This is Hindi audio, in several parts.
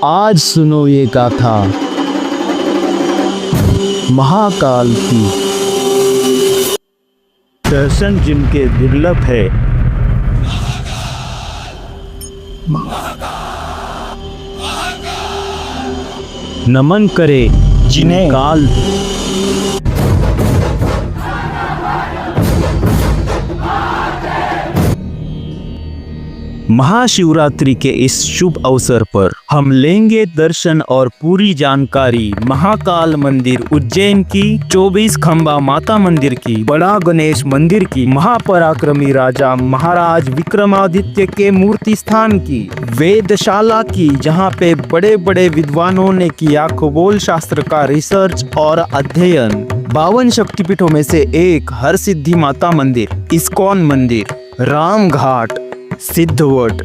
आज सुनो ये गाथा महाकाल की। दर्शन जिनके दुर्लभ है, नमन करे जिन्हें काल। महाशिवरात्रि के इस शुभ अवसर पर हम लेंगे दर्शन और पूरी जानकारी महाकाल मंदिर उज्जैन की, 24 खंबा माता मंदिर की, बड़ा गणेश मंदिर की, महापराक्रमी राजा महाराज विक्रमादित्य के मूर्ति स्थान की, वेदशाला की जहां पे बड़े बड़े विद्वानों ने किया खगोल शास्त्र का रिसर्च और अध्ययन, 52 शक्तिपीठों में से एक हरसिद्धि माता मंदिर, इस्कॉन मंदिर, राम घाट, सिद्धवट,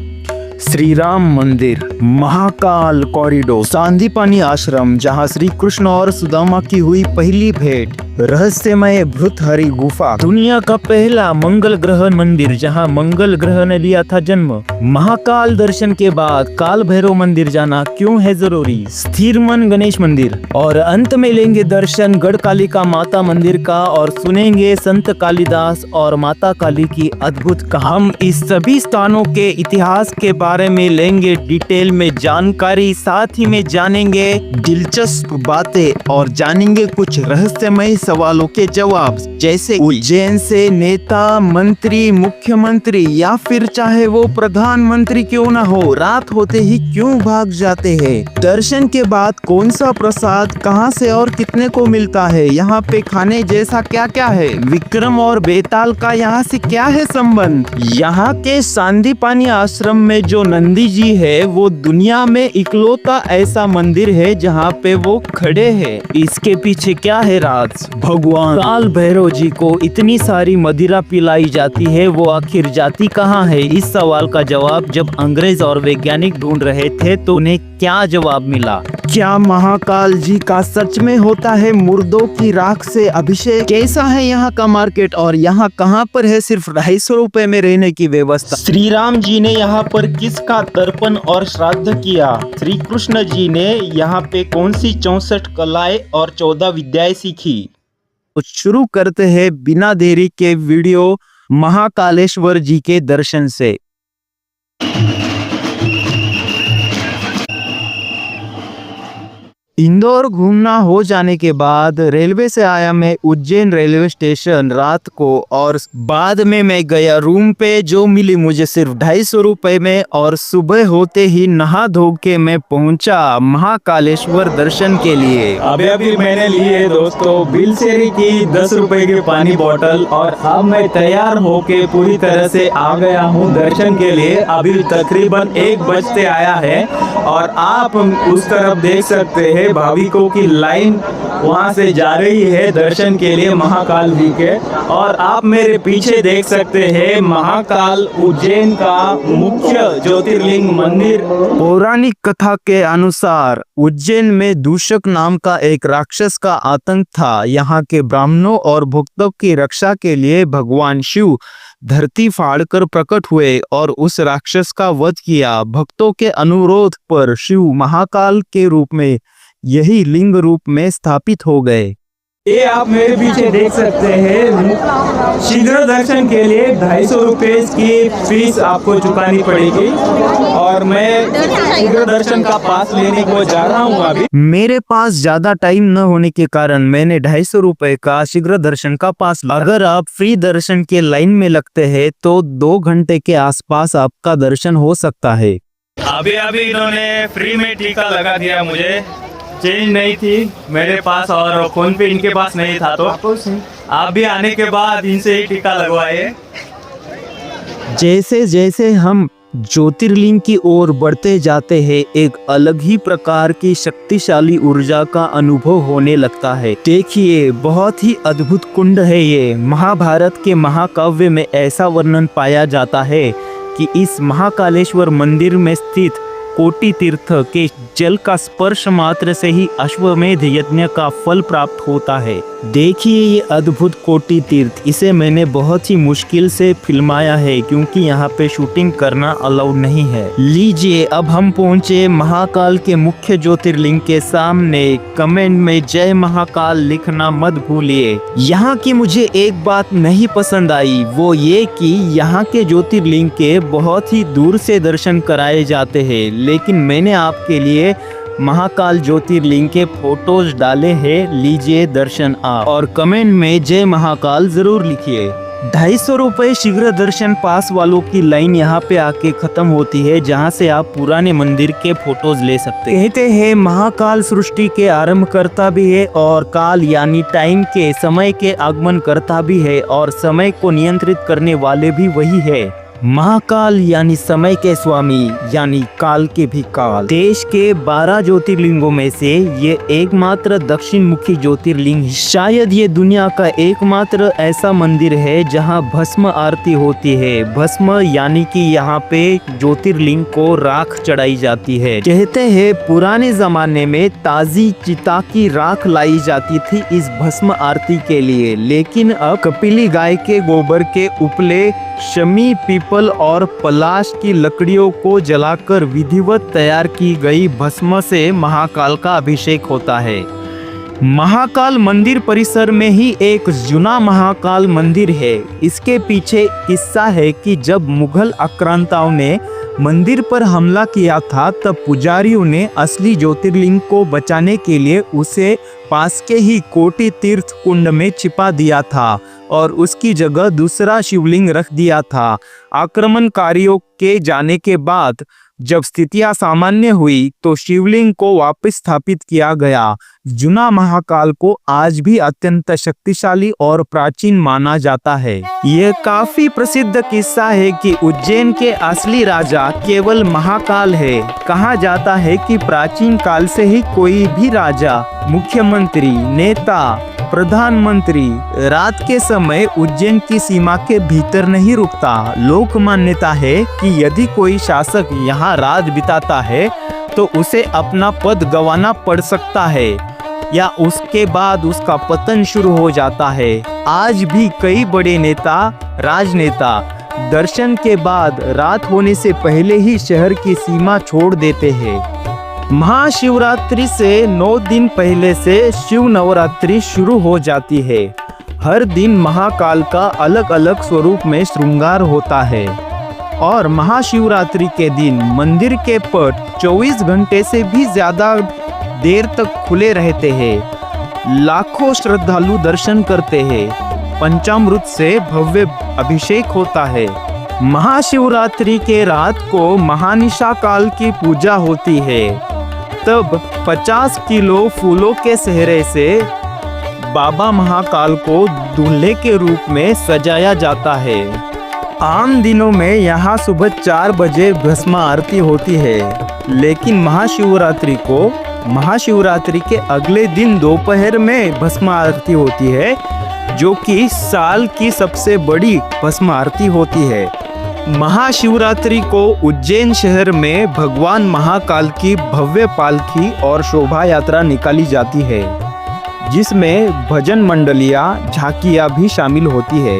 श्री राम मंदिर, महाकाल कॉरिडोर, सांदीपनी आश्रम जहां श्री कृष्ण और सुदामा की हुई पहली भेंट, रहस्यमय भृतहरि गुफा, दुनिया का पहला मंगल ग्रह मंदिर जहां मंगल ग्रह ने लिया था जन्म। महाकाल दर्शन के बाद काल भैरव मंदिर जाना क्यों है जरूरी, स्थिर मन गणेश मंदिर, और अंत में लेंगे दर्शन गढ़कालिका माता मंदिर का और सुनेंगे संत कालिदास और माता काली की अद्भुत कहानी। हम इस सभी स्थानों के इतिहास के बारे में लेंगे डिटेल में जानकारी, साथ ही में जानेंगे दिलचस्प बातें और जानेंगे कुछ रहस्यमय सवालों के जवाब, जैसे उज्जैन से नेता, मंत्री, मुख्यमंत्री या फिर चाहे वो प्रधानमंत्री क्यों ना हो, रात होते ही क्यों भाग जाते हैं। दर्शन के बाद कौन सा प्रसाद कहां से और कितने को मिलता है, यहाँ पे खाने जैसा क्या क्या है, विक्रम और बेताल का यहाँ से क्या है संबंध। यहाँ के सांदीपनी आश्रम में जो नंदी जी है वो दुनिया में इकलौता ऐसा मंदिर है जहाँ पे वो खड़े हैं। इसके पीछे क्या है राज। भगवान काल भैरव जी को इतनी सारी मदिरा पिलाई जाती है, वो आखिर जाती कहाँ है। इस सवाल का जवाब जब अंग्रेज और वैज्ञानिक ढूंढ रहे थे तो उन्हें क्या जवाब मिला। क्या महाकाल जी का सच में होता है मुर्दों की राख से अभिषेक, कैसा है यहाँ का मार्केट और यहाँ कहाँ पर है सिर्फ 250 रुपए में रहने की व्यवस्था। श्री राम जी ने यहाँ पर किसका तर्पण और श्राद्ध किया, श्री कृष्ण जी ने यहाँ पे कौन सी 64 कलाएं और 14 विद्याएं सीखी। तो शुरू करते हैं बिना देरी के वीडियो महाकालेश्वर जी के दर्शन से। इंदौर घूमना हो जाने के बाद रेलवे से आया मैं उज्जैन रेलवे स्टेशन रात को, और बाद में मैं गया रूम पे जो मिली मुझे सिर्फ 250 रुपए में, और सुबह होते ही नहा धो के मैं पहुंचा महाकालेश्वर दर्शन के लिए। अभी मैंने ली है दोस्तों बिलसेरी की 10 रुपए की पानी बोतल, और अब मैं तैयार होके पूरी तरह से आ गया हूँ दर्शन के लिए। अभी तकरीबन 1 बजते आया है और आप उस तरफ देख सकते हैं भाविकों की लाइन वहां से जा रही है दर्शन के लिए महाकाल जी के, और आप मेरे पीछे देख सकते हैं महाकाल उज्जैन का मुख्य ज्योतिर्लिंग मंदिर। पौराणिक कथा के अनुसार उज्जैन में दूषक नाम का एक राक्षस का आतंक था। यहाँ के ब्राह्मणों और भक्तों की रक्षा के लिए भगवान शिव धरती फाड़कर प्रकट हुए और उस राक्षस का वध किया। भक्तों के अनुरोध पर शिव महाकाल के रूप में यही लिंग रूप में स्थापित हो गए। ये आप मेरे पीछे देख सकते हैं। शीघ्र दर्शन के लिए 250 रुपए की फीस आपको चुकानी पड़ेगी, और मैं शीघ्र दर्शन का पास लेने को जा रहा हूँ। अभी मेरे पास ज्यादा टाइम न होने के कारण मैंने 250 रुपए का शीघ्र दर्शन का पास लिया। अगर आप फ्री दर्शन के लाइन में लगते हैं तो 2 घंटे के आसपास आपका दर्शन हो सकता है। अभी इन्होंने फ्री में टीका लगा दिया मुझे। चेंज नहीं थी मेरे पास और फोन पे इनके पास नहीं था, तो आप भी आने के बाद इनसे ही टीका लगवाए। जैसे जैसे हम ज्योतिर्लिंग की ओर बढ़ते जाते हैं एक अलग ही प्रकार की शक्तिशाली ऊर्जा का अनुभव होने लगता है। देखिए बहुत ही अद्भुत कुंड है ये। महाभारत के महाकाव्य में ऐसा वर्णन पाया जाता है कि इस महाकालेश्वर मंदिर में स्थित कोटि तीर्थ के जल का स्पर्श मात्र से ही अश्वमेध यज्ञ का फल प्राप्त होता है। देखिए ये अद्भुत कोटि तीर्थ, इसे मैंने बहुत ही मुश्किल से फिल्माया है क्योंकि यहाँ पे शूटिंग करना अलाउड नहीं है। लीजिए अब हम पहुँचे महाकाल के मुख्य ज्योतिर्लिंग के सामने। कमेंट में जय महाकाल लिखना मत भूलिए। यहाँ की मुझे एक बात नहीं पसंद आई, वो ये कि यहाँ के ज्योतिर्लिंग के बहुत ही दूर से दर्शन कराए जाते हैं, लेकिन मैंने आपके लिए महाकाल ज्योतिर्लिंग के फोटोज डाले हैं, लीजिए दर्शन आप। और कमेंट में जय महाकाल जरूर लिखिए। 250 रुपए शीघ्र दर्शन पास वालों की लाइन यहाँ पे आके खत्म होती है, जहाँ से आप पुराने मंदिर के फोटोज ले सकते हैं। कहते हैं महाकाल सृष्टि के आरंभ करता भी है और काल यानी टाइम के समय के आगमन करता भी है और समय को नियंत्रित करने वाले भी वही है। महाकाल यानी समय के स्वामी यानी काल के भी काल। देश के 12 ज्योतिर्लिंगों में से ये एकमात्र दक्षिण मुखी ज्योतिर्लिंग है। शायद ये दुनिया का एकमात्र ऐसा मंदिर है जहां भस्म आरती होती है। भस्म यानी कि यहाँ पे ज्योतिर्लिंग को राख चढ़ाई जाती है। कहते हैं पुराने जमाने में ताजी चिता की राख लाई जाती थी इस भस्म आरती के लिए, लेकिन अब कपिली गाय के गोबर के उपले, शमी, पीपल और पलाश की लकड़ियों को जलाकर विधिवत तैयार की गई भस्म से महाकाल का अभिषेक होता है। महाकाल मंदिर परिसर में ही एक जूना महाकाल मंदिर है। इसके पीछे किस्सा है कि जब मुगल आक्रांताओं ने मंदिर पर हमला किया था, तब पुजारियों ने असली ज्योतिर्लिंग को बचाने के लिए उसे पास के ही कोटि तीर्थ कुंड में छिपा दिया था और उसकी जगह दूसरा शिवलिंग रख दिया था। आक्रमणकारियों के जाने के बाद जब स्थितियां सामान्य हुई तो शिवलिंग को वापस स्थापित किया गया। जूना महाकाल को आज भी अत्यंत शक्तिशाली और प्राचीन माना जाता है। यह काफी प्रसिद्ध किस्सा है कि उज्जैन के असली राजा केवल महाकाल है। कहा जाता है कि प्राचीन काल से ही कोई भी राजा, मुख्यमंत्री, नेता, प्रधानमंत्री रात के समय उज्जैन की सीमा के भीतर नहीं रुकता। लोक मान्यता है कि यदि कोई शासक यहाँ रात बिताता है तो उसे अपना पद गंवाना पड़ सकता है या उसके बाद उसका पतन शुरू हो जाता है। आज भी कई बड़े नेता, राजनेता दर्शन के बाद रात होने से पहले ही शहर की सीमा छोड़ देते हैं। महाशिवरात्रि से 9 दिन पहले से शिव नवरात्रि शुरू हो जाती है। हर दिन महाकाल का अलग अलग स्वरूप में श्रृंगार होता है और महाशिवरात्रि के दिन मंदिर के पट 24 घंटे से भी ज्यादा देर तक खुले रहते हैं। लाखों श्रद्धालु दर्शन करते हैं। पंचामृत से भव्य अभिषेक होता है। महाशिवरात्रि के रात को महानिशा काल की पूजा होती है। तब 50 किलो फूलों के सेहरे से बाबा महाकाल को दूल्हे के रूप में सजाया जाता है। आम दिनों में यहाँ सुबह 4 बजे भस्म आरती होती है, लेकिन महाशिवरात्रि के अगले दिन दोपहर में भस्म आरती होती है, जो कि साल की सबसे बड़ी भस्म आरती होती है। महाशिवरात्रि को उज्जैन शहर में भगवान महाकाल की भव्य पालकी और शोभा यात्रा निकाली जाती है, जिसमें भजन मंडलियां, झांकियां भी शामिल होती है।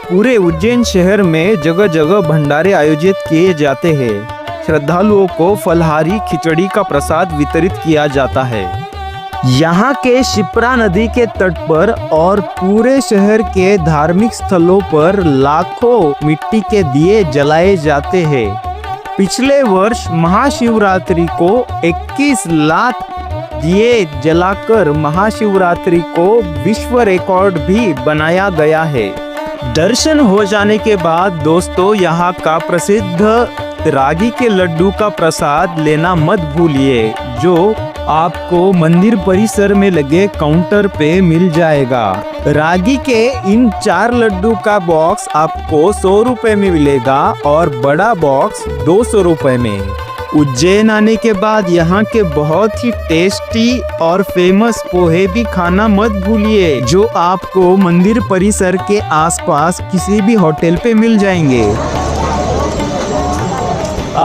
पूरे उज्जैन शहर में जगह जगह भंडारे आयोजित किए जाते हैं। श्रद्धालुओं को फलहारी खिचड़ी का प्रसाद वितरित किया जाता है। यहाँ के शिप्रा नदी के तट पर और पूरे शहर के धार्मिक स्थलों पर लाखों मिट्टी के दिए जलाए जाते हैं। पिछले वर्ष महाशिवरात्रि को 21 लाख दिए जलाकर महाशिवरात्रि को विश्व रिकॉर्ड भी बनाया गया है। दर्शन हो जाने के बाद दोस्तों यहाँ का प्रसिद्ध रागी के लड्डू का प्रसाद लेना मत भूलिए, जो आपको मंदिर परिसर में लगे काउंटर पे मिल जाएगा। रागी के इन 4 लड्डू का बॉक्स आपको 100 रुपए में मिलेगा और बड़ा बॉक्स 200 रुपए में। उज्जैन आने के बाद यहाँ के बहुत ही टेस्टी और फेमस पोहे भी खाना मत भूलिए, जो आपको मंदिर परिसर के आसपास किसी भी होटल पे मिल जाएंगे।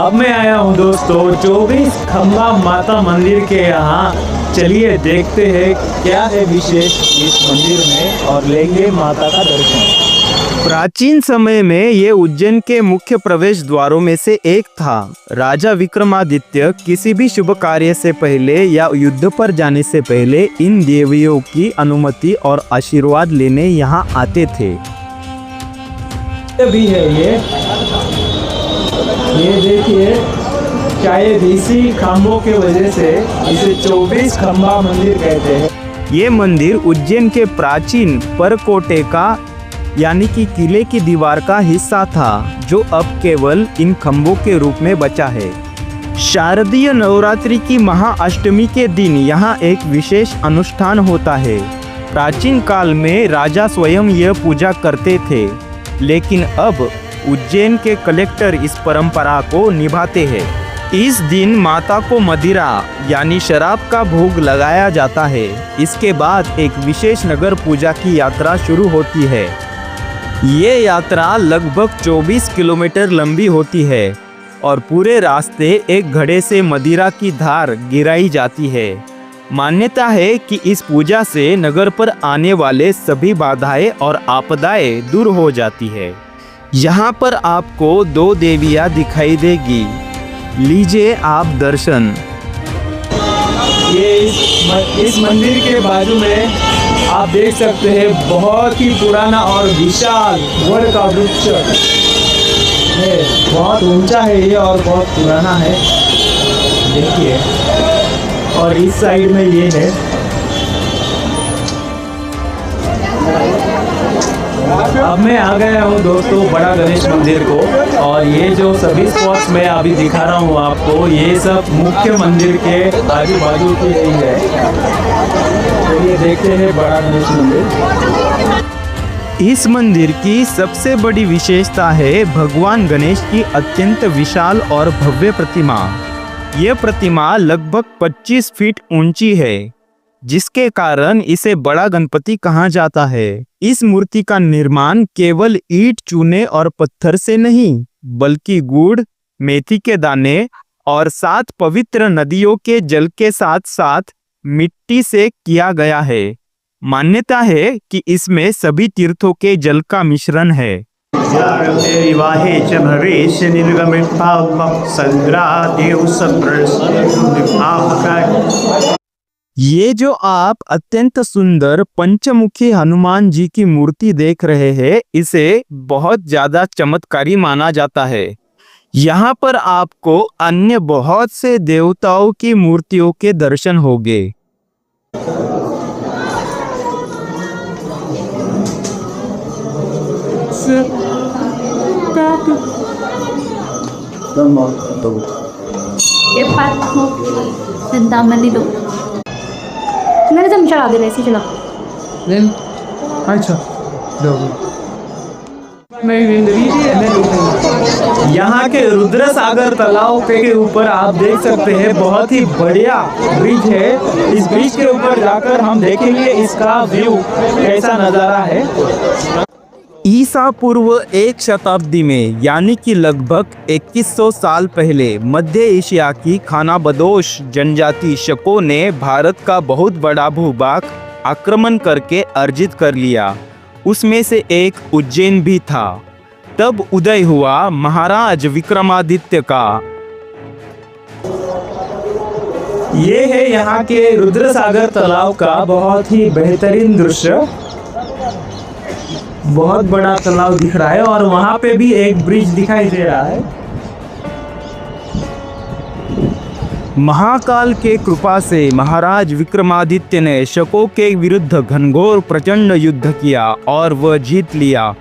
अब मैं आया हूँ दोस्तों 24 खंबा माता मंदिर के यहाँ। चलिए देखते हैं क्या है विशेष इस मंदिर में और लेंगे माता का दर्शन। प्राचीन समय में ये उज्जैन के मुख्य प्रवेश द्वारों में से एक था। राजा विक्रमादित्य किसी भी शुभ कार्य से पहले या युद्ध पर जाने से पहले इन देवियों की अनुमति और आशीर्वाद लेने यहाँ आते थे। भी है ये देखिए, शायद इसी खम्भों के वजह से इसे 24 खंबा मंदिर कहते हैं। ये मंदिर उज्जैन के प्राचीन परकोटे का यानी कि किले की दीवार का हिस्सा था, जो अब केवल इन खंभों के रूप में बचा है। शारदीय नवरात्रि की महाअष्टमी के दिन यहाँ एक विशेष अनुष्ठान होता है। प्राचीन काल में राजा स्वयं यह पूजा करते थे, लेकिन अब उज्जैन के कलेक्टर इस परंपरा को निभाते हैं। इस दिन माता को मदिरा यानी शराब का भोग लगाया जाता है। इसके बाद एक विशेष नगर पूजा की यात्रा शुरू होती है। ये यात्रा लगभग 24 किलोमीटर लंबी होती है और पूरे रास्ते एक घड़े से मदिरा की धार गिराई जाती है। मान्यता है कि इस पूजा से नगर पर आने वाले सभी बाधाएं और आपदाएं दूर हो जाती है। यहाँ पर आपको 2 देवियाँ दिखाई देगी, लीजिए आप दर्शन। ये इस मंदिर के बाजू में आप देख सकते हैं बहुत ही पुराना और विशाल वड का वृक्ष है। बहुत ऊंचा है ये और बहुत पुराना है, देखिए। और इस साइड में ये है। अब मैं आ गया हूँ दोस्तों बड़ा गणेश मंदिर को, और ये जो सभी स्पॉट्स मैं अभी दिखा रहा हूँ आपको, ये सब मुख्य मंदिर के आजू बाजू की ही है। तो ये देखते हैं बड़ा गणेश मंदिर। इस मंदिर की सबसे बड़ी विशेषता है भगवान गणेश की अत्यंत विशाल और भव्य प्रतिमा। यह प्रतिमा लगभग 25 फीट ऊंची है, जिसके कारण इसे बड़ा गणपति कहा जाता है। इस मूर्ति का निर्माण केवल ईंट, चूने और पत्थर से नहीं, बल्कि गुड़, मेथी के दाने और 7 पवित्र नदियों के जल के साथ साथ मिट्टी से किया गया है। मान्यता है कि इसमें सभी तीर्थों के जल का मिश्रण है। ये जो आप अत्यंत सुंदर पंचमुखी हनुमान जी की मूर्ति देख रहे हैं, इसे बहुत ज्यादा चमत्कारी माना जाता है। यहाँ पर आपको अन्य बहुत से देवताओं की मूर्तियों के दर्शन होंगे। चिंतामणि दो मैंने तुम चला दे वैसे चला। अच्छा यहाँ के रुद्र सागर तालाब के ऊपर आप देख सकते हैं बहुत ही बढ़िया ब्रिज है। इस ब्रिज के ऊपर जाकर हम देखेंगे इसका व्यू कैसा नजारा है। ईसा पूर्व 1 शताब्दी में यानी कि लगभग 2100 साल पहले मध्य एशिया की खानाबदोश जनजाति शकों ने भारत का बहुत बड़ा भूभाग आक्रमण करके अर्जित कर लिया। उसमें से एक उज्जैन भी था। तब उदय हुआ महाराज विक्रमादित्य का। ये है यहाँ के रुद्र सागर तालाब का बहुत ही बेहतरीन दृश्य। बहुत बड़ा तालाब दिख रहा है और वहां पे भी एक ब्रिज दिखाई दे रहा है। महाकाल के कृपा से महाराज विक्रमादित्य ने शकों के विरुद्ध घनघोर प्रचंड युद्ध किया और वह जीत लिया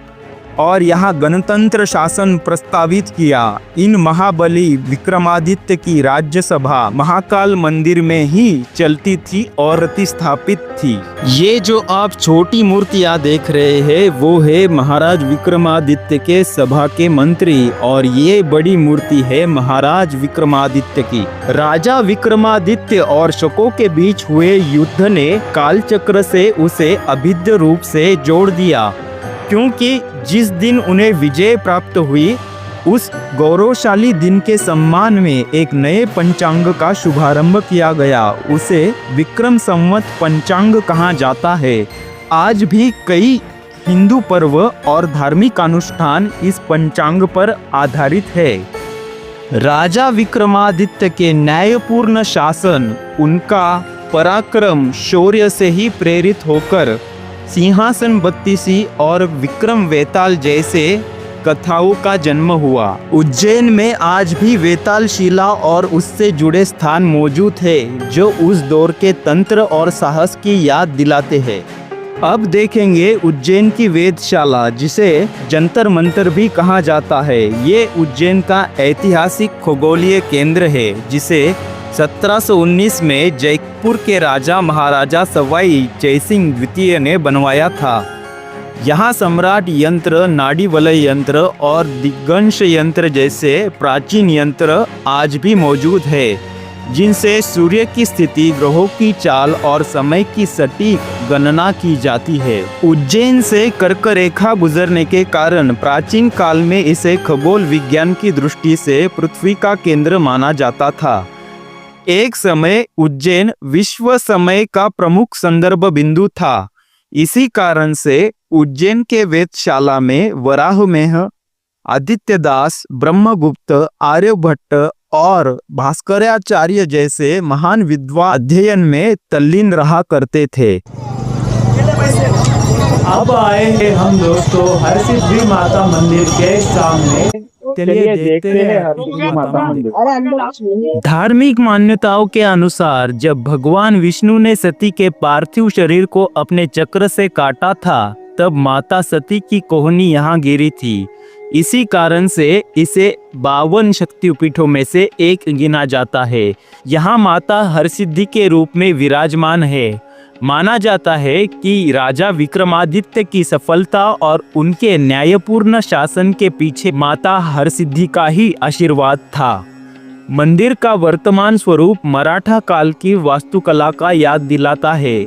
और यहाँ गणतंत्र शासन प्रस्तावित किया। इन महाबली विक्रमादित्य की राज्यसभा महाकाल मंदिर में ही चलती थी और प्रतिस्थापित थी। ये जो आप छोटी मूर्तियाँ देख रहे हैं वो है महाराज विक्रमादित्य के सभा के मंत्री, और ये बड़ी मूर्ति है महाराज विक्रमादित्य की। राजा विक्रमादित्य और शकों के बीच हुए युद्ध ने कालचक्र से उसे अभिन्न रूप से जोड़ दिया, क्योंकि जिस दिन उन्हें विजय प्राप्त हुई उस गौरवशाली दिन के सम्मान में एक नए पंचांग का शुभारंभ किया गया। उसे विक्रम संवत पंचांग कहा जाता है। आज भी कई हिंदू पर्व और धार्मिक अनुष्ठान इस पंचांग पर आधारित है। राजा विक्रमादित्य के न्यायपूर्ण शासन, उनका पराक्रम, शौर्य से ही प्रेरित होकर सिंहासन बत्तीसी और विक्रम वेताल जैसे कथाओं का जन्म हुआ। उज्जैन में आज भी वेताल शिला और उससे जुड़े स्थान मौजूद है जो उस दौर के तंत्र और साहस की याद दिलाते हैं। अब देखेंगे उज्जैन की वेधशाला, जिसे जंतर मंतर भी कहा जाता है। ये उज्जैन का ऐतिहासिक खगोलीय केंद्र है, जिसे 1719 में जयपुर के राजा महाराजा सवाई जयसिंह द्वितीय ने बनवाया था। यहाँ सम्राट यंत्र, नाड़ी वलय यंत्र और दिग्गंश यंत्र जैसे प्राचीन यंत्र आज भी मौजूद है, जिनसे सूर्य की स्थिति, ग्रहों की चाल और समय की सटीक गणना की जाती है। उज्जैन से कर्क रेखा गुजरने के कारण प्राचीन काल में इसे खगोल विज्ञान की दृष्टि से पृथ्वी का केंद्र माना जाता था। एक समय उज्जैन विश्व समय का प्रमुख संदर्भ बिंदु था। इसी कारण से उज्जैन के वेधशाला में वराहमेह, आदित्यदास, ब्रह्मगुप्त, आर्यभट्ट और भास्कराचार्य जैसे महान विद्वान अध्ययन में तल्लीन रहा करते थे। अब आए हैं हम दोस्तों हरसिद्धि माता मंदिर के सामने। चलिए देखते हैं हरसिद्धि माता मंदिर। धार्मिक मान्यताओं के अनुसार जब भगवान विष्णु ने सती के पार्थिव शरीर को अपने चक्र से काटा था, तब माता सती की कोहनी यहाँ गिरी थी। इसी कारण से इसे 52 शक्तिपीठों में से एक गिना जाता है। यहाँ माता हरसिद्धि के रूप में विराजमान है। माना जाता है कि राजा विक्रमादित्य की सफलता और उनके न्यायपूर्ण शासन के पीछे माता हरसिद्धि का ही आशीर्वाद था। मंदिर का वर्तमान स्वरूप मराठा काल की वास्तुकला का याद दिलाता है।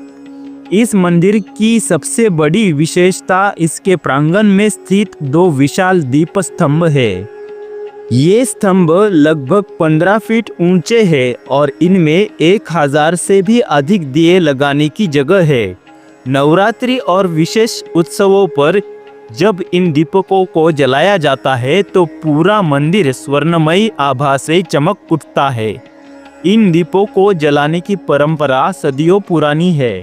इस मंदिर की सबसे बड़ी विशेषता इसके प्रांगण में स्थित 2 विशाल दीप स्तंभ है। ये स्तंभ लगभग 15 फीट ऊंचे हैं और इनमें 1000 से भी अधिक दिए लगाने की जगह है। नवरात्रि और विशेष उत्सवों पर जब इन दीपकों को जलाया जाता है तो पूरा मंदिर स्वर्णमयी आभा से चमक उठता है। इन दीपों को जलाने की परंपरा सदियों पुरानी है।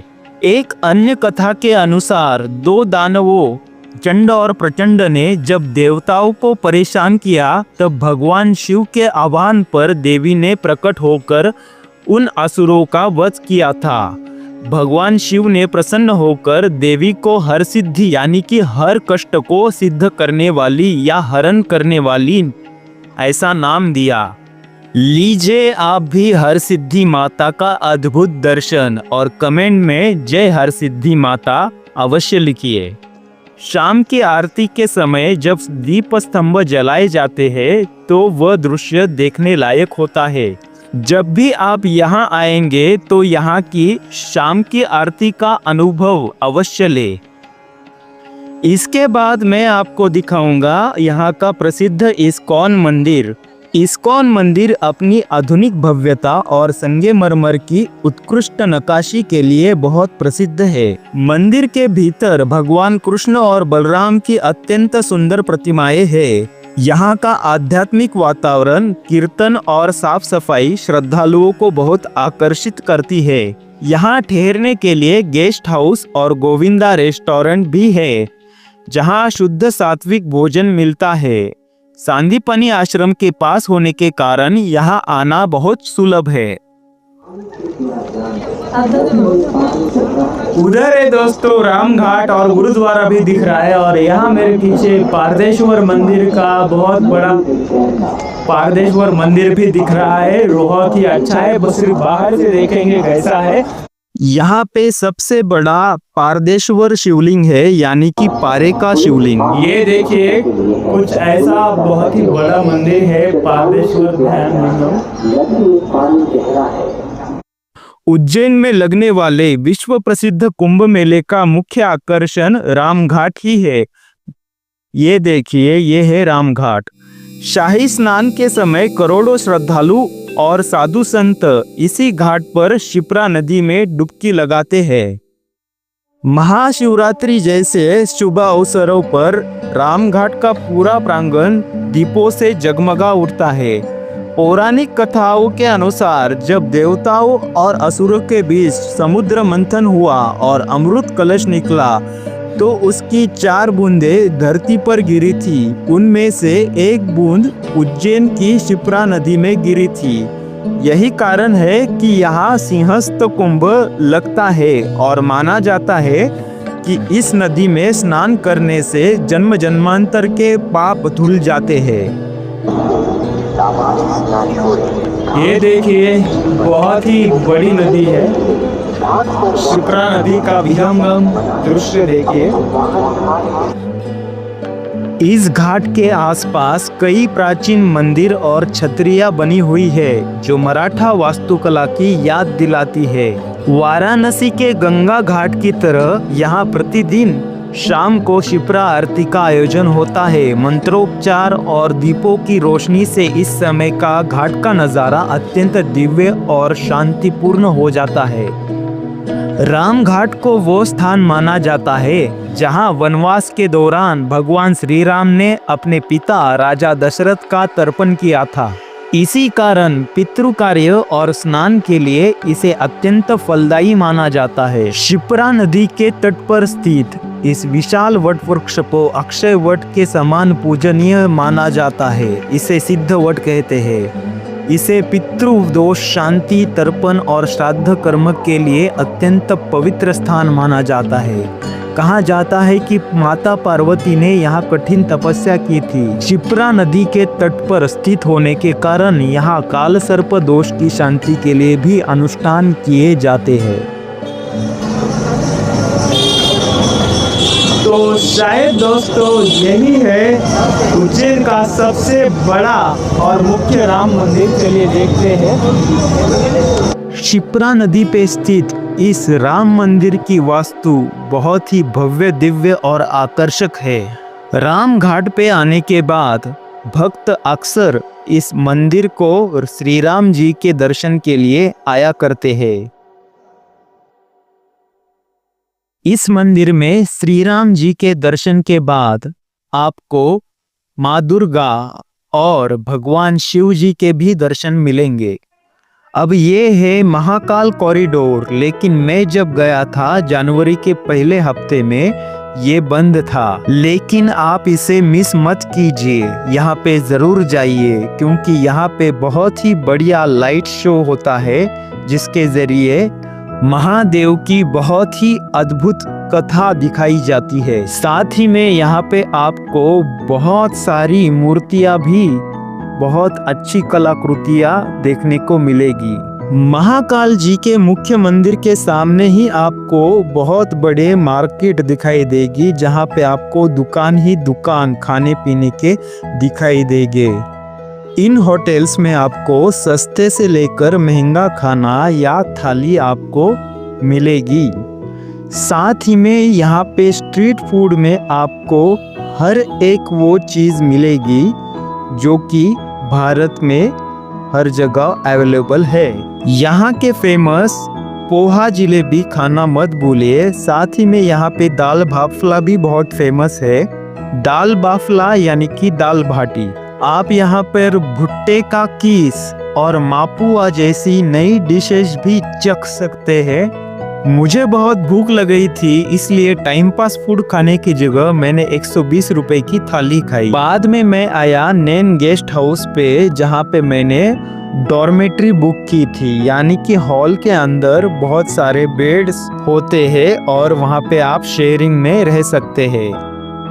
एक अन्य कथा के अनुसार 2 दानवों चंड और प्रचंड ने जब देवताओं को परेशान किया, तब भगवान शिव के आह्वान पर देवी ने प्रकट होकर उन असुरों का वध किया था। भगवान शिव ने प्रसन्न होकर देवी को हरसिद्धि यानी कि हर कष्ट को सिद्ध करने वाली या हरण करने वाली ऐसा नाम दिया। लीजिए आप भी हरसिद्धि माता का अद्भुत दर्शन और कमेंट में जय हरसिद्धि माता अवश्य लिखिए। शाम की आरती के समय जब दीप स्तंभ जलाए जाते हैं तो वह दृश्य देखने लायक होता है। जब भी आप यहाँ आएंगे तो यहाँ की शाम की आरती का अनुभव अवश्य ले। इसके बाद मैं आपको दिखाऊंगा यहाँ का प्रसिद्ध इस्कॉन मंदिर। इस्कॉन मंदिर अपनी आधुनिक भव्यता और संगमरमर की उत्कृष्ट नक्काशी के लिए बहुत प्रसिद्ध है। मंदिर के भीतर भगवान कृष्ण और बलराम की अत्यंत सुंदर प्रतिमाएं हैं। यहाँ का आध्यात्मिक वातावरण, कीर्तन और साफ सफाई श्रद्धालुओं को बहुत आकर्षित करती है। यहाँ ठहरने के लिए गेस्ट हाउस और गोविंदा रेस्टोरेंट भी है, जहाँ शुद्ध सात्विक भोजन मिलता है। सांदीपनी आश्रम के पास होने के कारण यहाँ आना बहुत सुलभ है। उधर है दोस्तों राम घाट और गुरुद्वारा भी दिख रहा है, और यहाँ मेरे पीछे पारदेश्वर मंदिर का बहुत बड़ा पारदेश्वर मंदिर भी दिख रहा है। बहुत ही अच्छा है, बस सिर्फ बाहर से देखेंगे कैसा है। यहाँ पे सबसे बड़ा पारदेश्वर शिवलिंग है, यानी कि पारे का शिवलिंग। ये देखिए कुछ ऐसा बहुत ही बड़ा मंदिर है पारदेश्वर ध्यान मंदिर। उज्जैन में लगने वाले विश्व प्रसिद्ध कुंभ मेले का मुख्य आकर्षण रामघाट ही है। ये देखिए, ये है रामघाट। शाही स्नान के समय करोड़ों श्रद्धालु और साधु संत इसी घाट पर शिप्रा नदी में डुबकी लगाते हैं। महाशिवरात्रि जैसे शुभ अवसरों पर रामघाट का पूरा प्रांगण दीपों से जगमगा उठता है। पौराणिक कथाओं के अनुसार जब देवताओं और असुरों के बीच समुद्र मंथन हुआ और अमृत कलश निकला तो उसकी 4 बूंदें धरती पर गिरी थी। उनमें से एक बूंद उज्जैन की शिप्रा नदी में गिरी थी। यही कारण है कि यहाँ सिंहस्थ कुंभ लगता है और माना जाता है कि इस नदी में स्नान करने से जन्म जन्मांतर के पाप धुल जाते हैं। ये देखिए बहुत ही बड़ी नदी है, शिप्रा नदी का विहंगम दृश्य देखिए। इस घाट के आसपास कई प्राचीन मंदिर और छतरियां बनी हुई है जो मराठा वास्तुकला की याद दिलाती है। वाराणसी के गंगा घाट की तरह यहाँ प्रतिदिन शाम को शिप्रा आरती का आयोजन होता है। मंत्रोपचार और दीपों की रोशनी से इस समय का घाट का नज़ारा अत्यंत दिव्य और शांतिपूर्ण हो जाता है। राम घाट को वो स्थान माना जाता है जहां वनवास के दौरान भगवान श्री राम ने अपने पिता राजा दशरथ का तर्पण किया था। इसी कारण पितृ कार्य और स्नान के लिए इसे अत्यंत फलदायी माना जाता है। शिप्रा नदी के तट पर स्थित इस विशाल वट वृक्ष को अक्षय वट के समान पूजनीय माना जाता है। इसे सिद्ध वट कहते हैं। इसे पितृ दोष शांति तर्पण और श्राद्ध कर्म के लिए अत्यंत पवित्र स्थान माना जाता है। कहा जाता है कि माता पार्वती ने यहाँ कठिन तपस्या की थी। शिप्रा नदी के तट पर स्थित होने के कारण यहाँ काल सर्प दोष की शांति के लिए भी अनुष्ठान किए जाते हैं। तो शायद दोस्तों यही है उज्जैन का सबसे बड़ा और मुख्य राम मंदिर। चलिए देखते हैं। शिप्रा नदी पे स्थित इस राम मंदिर की वास्तु बहुत ही भव्य दिव्य और आकर्षक है। राम घाट पे आने के बाद भक्त अक्सर इस मंदिर को श्री राम जी के दर्शन के लिए आया करते हैं। इस मंदिर में श्री राम जी के दर्शन के बाद आपको माँ दुर्गा और भगवान शिव जी के भी दर्शन मिलेंगे। अब ये है महाकाल कॉरिडोर, लेकिन मैं जब गया था जनवरी के पहले हफ्ते में ये बंद था। लेकिन आप इसे मिस मत कीजिए, यहाँ पे ज़रूर जाइए क्योंकि यहाँ पे बहुत ही बढ़िया लाइट शो होता है जिसके ज़रिए महादेव की बहुत ही अद्भुत कथा दिखाई जाती है। साथ ही में यहाँ पे आपको बहुत सारी मूर्तियाँ भी बहुत अच्छी कलाकृतियाँ देखने को मिलेगी। महाकाल जी के मुख्य मंदिर के सामने ही आपको बहुत बड़े मार्केट दिखाई देगी जहाँ पे आपको दुकान ही दुकान खाने पीने के दिखाई देंगे। इन होटल्स में आपको सस्ते से लेकर महंगा खाना या थाली आपको मिलेगी। साथ ही में यहाँ पे स्ट्रीट फूड में आपको हर एक वो चीज़ मिलेगी जो कि भारत में हर जगह अवेलेबल है। यहाँ के फेमस पोहा जलेबी खाना मत भूलिए। साथ ही में यहाँ पे दाल बाफला भी बहुत फेमस है। दाल बाफला यानी कि दाल बाटी। आप यहाँ पर भुट्टे का कीस और मापुआ जैसी नई डिशेस भी चख सकते हैं। मुझे बहुत भूख लग गई थी, इसलिए टाइम पास फूड खाने की जगह मैंने 120 रुपए की थाली खाई। बाद में मैं आया नैन गेस्ट हाउस पे जहाँ पे मैंने डॉर्मेट्री बुक की थी, यानी कि हॉल के अंदर बहुत सारे बेड्स होते हैं और वहाँ पे आप शेयरिंग में रह सकते हैं।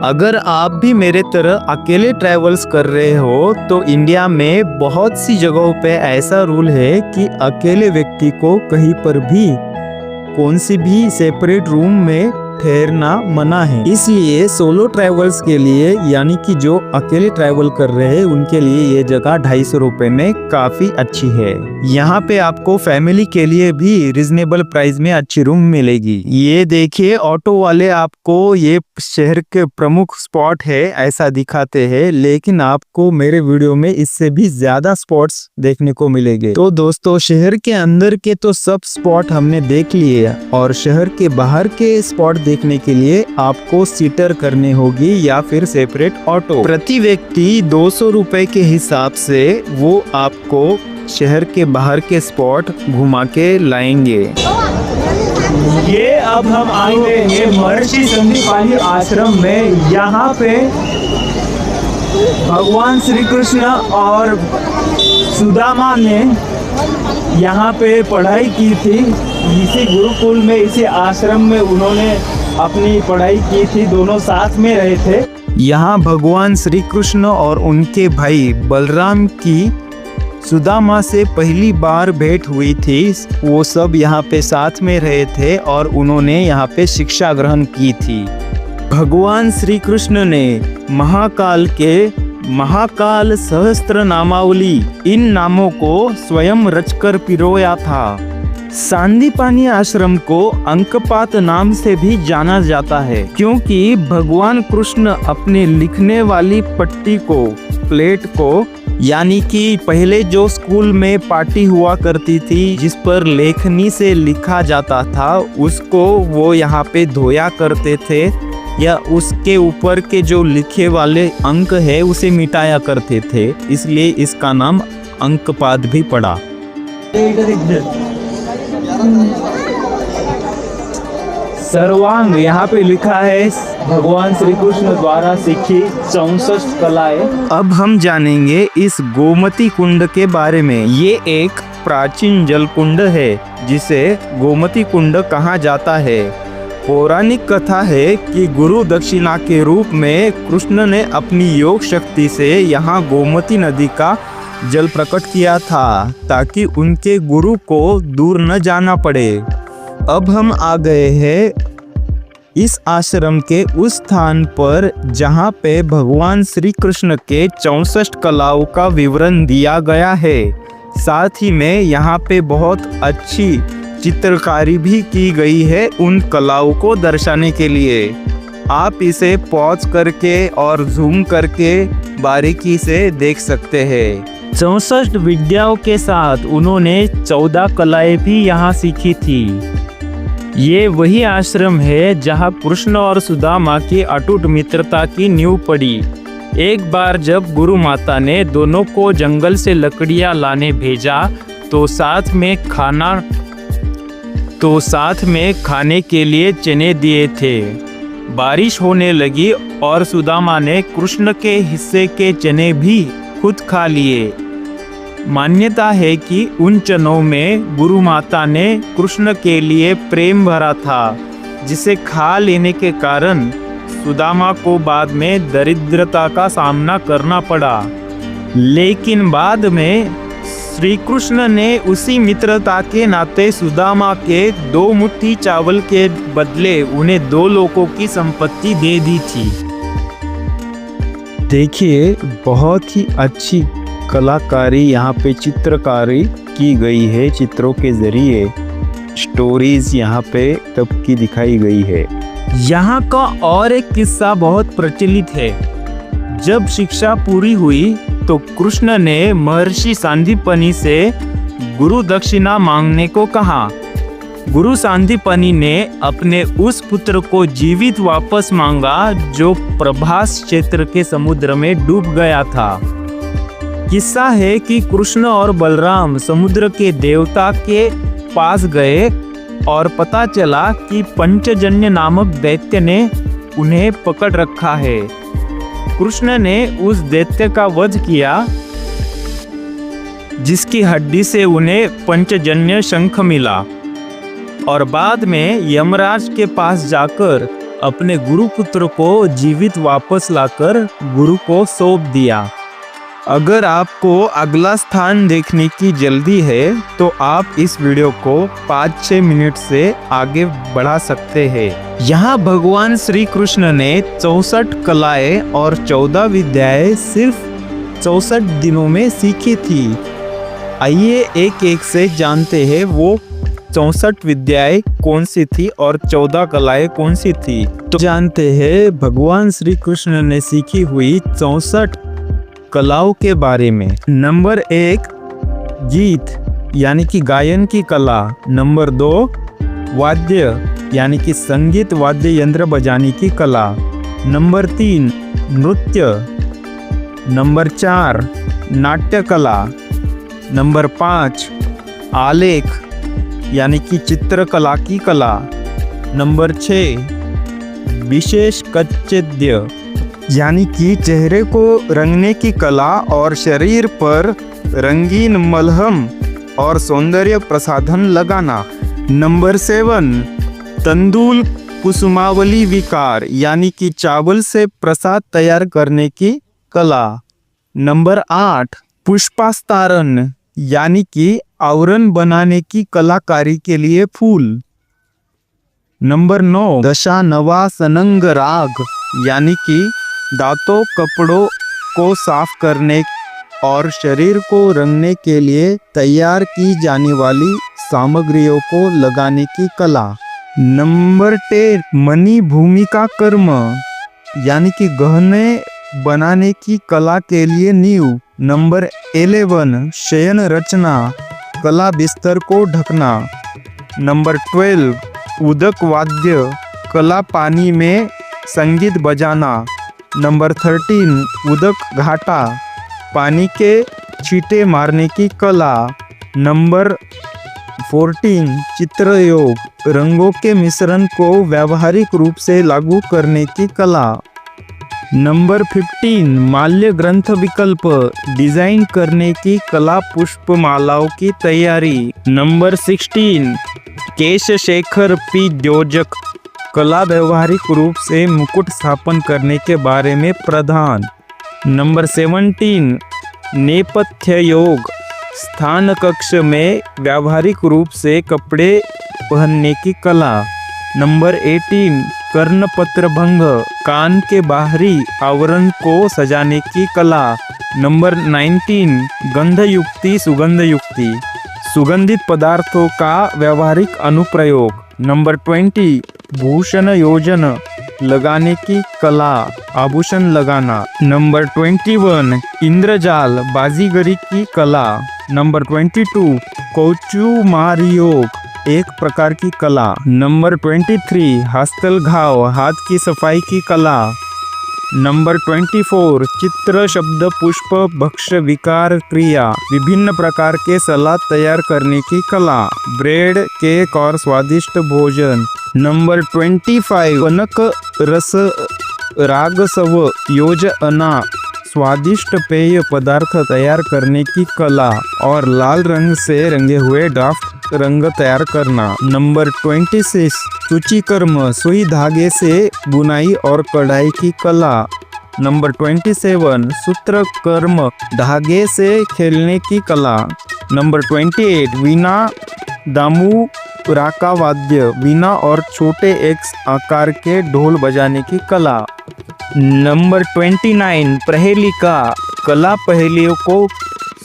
अगर आप भी मेरे तरह अकेले ट्रैवल्स कर रहे हो तो इंडिया में बहुत सी जगहों पे ऐसा रूल है कि अकेले व्यक्ति को कहीं पर भी कौन सी भी सेपरेट रूम में ठहरना मना है, इसलिए सोलो ट्रैवल्स के लिए यानी कि जो अकेले ट्रैवल कर रहे हैं उनके लिए ये जगह 250 रुपए में काफी अच्छी है। यहाँ पे आपको फैमिली के लिए भी रिजनेबल प्राइस में अच्छी रूम मिलेगी। ये देखिए ऑटो वाले आपको ये शहर के प्रमुख स्पॉट है ऐसा दिखाते हैं, लेकिन आपको मेरे वीडियो में इससे भी ज्यादा स्पॉट्स देखने को मिलेंगे। तो दोस्तों शहर के अंदर के तो सब स्पॉट हमने देख लिए और शहर के बाहर के स्पॉट देखने के लिए आपको सीटर करनी होगी या फिर सेपरेट ऑटो। प्रति व्यक्ति 200 रुपए के हिसाब से वो आपको शहर के बाहर के स्पॉट घुमा के लाएंगे। ये अब हम आए हैं महर्षि संदीपानी आश्रम में। यहाँ पे भगवान श्री कृष्ण और सुदामा ने यहाँ पे पढ़ाई की थी। इसी गुरुकुल में इसी आश्रम में उन्होंने अपनी पढ़ाई की थी, दोनों साथ में रहे थे। यहाँ भगवान श्री कृष्ण और उनके भाई बलराम की सुदामा से पहली बार भेंट हुई थी। वो सब यहाँ पे साथ में रहे थे और उन्होंने यहाँ पे शिक्षा ग्रहण की थी। भगवान श्री कृष्ण ने महाकाल के महाकाल सहस्त्र नामावली इन नामों को स्वयं रचकर पिरोया था। सांदीपानी आश्रम को अंकपात नाम से भी जाना जाता है, क्योंकि भगवान कृष्ण अपने लिखने वाली पट्टी को, प्लेट को, यानी कि पहले जो स्कूल में पाटी हुआ करती थी जिस पर लेखनी से लिखा जाता था, उसको वो यहाँ पे धोया करते थे या उसके ऊपर के जो लिखे वाले अंक है उसे मिटाया करते थे, इसलिए इसका नाम अंकपात भी पड़ा। सर्वांग यहाँ पे लिखा है भगवान श्री कृष्ण द्वारा सीखी 64 कलाएं। अब हम जानेंगे इस गोमती कुंड के बारे में। ये एक प्राचीन जल कुंड है जिसे गोमती कुंड कहा जाता है। पौराणिक कथा है कि गुरु दक्षिणा के रूप में कृष्ण ने अपनी योग शक्ति से यहाँ गोमती नदी का जल प्रकट किया था ताकि उनके गुरु को दूर न जाना पड़े। अब हम आ गए हैं इस आश्रम के उस स्थान पर जहाँ पे भगवान श्री कृष्ण के 64 कलाओं का विवरण दिया गया है। साथ ही में यहाँ पे बहुत अच्छी चित्रकारी भी की गई है उन कलाओं को दर्शाने के लिए। आप इसे पॉज करके और जूम करके बारीकी से देख सकते हैं। 64 विद्याओं के साथ उन्होंने 14 कलाएं भी यहाँ सीखी थी। ये वही आश्रम है जहाँ कृष्ण और सुदामा की अटूट मित्रता की नींव पड़ी। एक बार जब गुरु माता ने दोनों को जंगल से लकड़ियाँ लाने भेजा तो साथ में खाने के लिए चने दिए थे। बारिश होने लगी और सुदामा ने कृष्ण के हिस्से के चने भी खुद खा लिए। मान्यता है कि उन चनों में गुरु माता ने कृष्ण के लिए प्रेम भरा था, जिसे खा लेने के कारण सुदामा को बाद में दरिद्रता का सामना करना पड़ा। लेकिन बाद में श्री कृष्ण ने उसी मित्रता के नाते सुदामा के 2 मुट्ठी चावल के बदले उन्हें 2 लोगों की संपत्ति दे दी थी। देखिए बहुत ही अच्छी कलाकारी यहाँ पे चित्रकारी की गई है। चित्रों के जरिए स्टोरीज यहाँ पे तब की दिखाई गई है। यहाँ का और एक किस्सा बहुत प्रचलित है। जब शिक्षा पूरी हुई तो कृष्ण ने महर्षि सांदीपनि से गुरु दक्षिणा मांगने को कहा। गुरु सांदीपनि ने अपने उस पुत्र को जीवित वापस मांगा जो प्रभास क्षेत्र के समुद्र में डूब गया था। किस्सा है कि कृष्ण और बलराम समुद्र के देवता के पास गए और पता चला कि पंचजन्य नामक दैत्य ने उन्हें पकड़ रखा है। कृष्ण ने उस दैत्य का वध किया जिसकी हड्डी से उन्हें पंचजन्य शंख मिला और बाद में यमराज के पास जाकर अपने गुरुपुत्र को जीवित वापस लाकर गुरु को सौंप दिया। अगर आपको अगला स्थान देखने की जल्दी है तो आप इस वीडियो को 5-6 मिनट से आगे बढ़ा सकते हैं। यहाँ भगवान श्री कृष्ण ने 64 कलाएं और 14 विद्याएं सिर्फ 64 दिनों में सीखी थी। आइए एक एक से जानते हैं वो 64 विद्याएं कौन सी थी और 14 कलाएं कौन सी थी। तो जानते हैं भगवान श्री कृष्ण ने सीखी हुई 64 कलाओं के बारे में। नंबर 1 गीत यानी कि गायन की कला। नंबर 2 वाद्य यानी कि संगीत वाद्य यंत्र बजाने की कला। नंबर 3 नृत्य। नंबर 4 नाट्य कला। नंबर 5 आलेख यानी कि चित्रकला की कला। नंबर 6 विशेष कच्छेद्य यानी कि चेहरे को रंगने की कला और शरीर पर रंगीन मलहम और सौंदर्य प्रसाधन लगाना। नंबर 7 तंदूल कुसुमावली विकार यानी कि चावल से प्रसाद तैयार करने की कला। नंबर 8 पुष्पास्तारण यानी कि आवरण बनाने की कलाकारी के लिए फूल। नंबर 9 दशानवा सनंग राग यानी कि दांतों कपड़ों को साफ करने और शरीर को रंगने के लिए तैयार की जाने वाली सामग्रियों को लगाने की कला। नंबर 10 मणि भूमिका कर्म यानी कि गहने बनाने की कला के लिए नींव। नंबर 11 शयन रचना कला बिस्तर को ढकना। नंबर 12 उदक वाद्य कला पानी में संगीत बजाना। नंबर 13 उदक घाटा पानी के छींटे मारने की कला। नंबर 14 चित्रयोग रंगों के मिश्रण को व्यावहारिक रूप से लागू करने की कला। नंबर 15 माल्य ग्रंथ विकल्प डिजाइन करने की कला पुष्पमालाओं की तैयारी। नंबर 16 केशशेखर पी द्योजक कला व्यावहारिक रूप से मुकुट स्थापन करने के बारे में प्रधान। नंबर 17 नेपथ्य योग स्थान कक्ष में व्यावहारिक रूप से कपड़े पहनने की कला। नंबर 18 कर्णपत्र भंग कान के बाहरी आवरण को सजाने की कला। नंबर 19 गंध युक्ति सुगंध युक्ति सुगंधित पदार्थों का व्यावहारिक अनुप्रयोग। नंबर 20 भूषण योजन लगाने की कला आभूषण लगाना। नंबर 21 इंद्रजाल बाजीगरी की कला। नंबर 22 कौचुमार योग एक प्रकार की कला। नंबर 23 हस्तल घाव हाथ की सफाई की कला। नंबर 24 चित्र शब्द पुष्प भक्ष्य विकार क्रिया विभिन्न प्रकार के सलाद तैयार करने की कला ब्रेड केक और स्वादिष्ट भोजन। नंबर 25 कनक रस रागसव योजना स्वादिष्ट पेय पदार्थ तैयार करने की कला और लाल रंग से रंगे हुए ड्राफ्ट रंग तैयार करना। नंबर 26 सूचीकर्म सुई धागे से बुनाई और कढ़ाई की कला। नंबर 27 सूत्रकर्म धागे से खेलने की कला। नंबर 28 वीणा दामू राका वाद्य वीणा और छोटे एक्स आकार के ढोल बजाने की कला। नंबर 29 प्रहेलिका कला पहेलियों को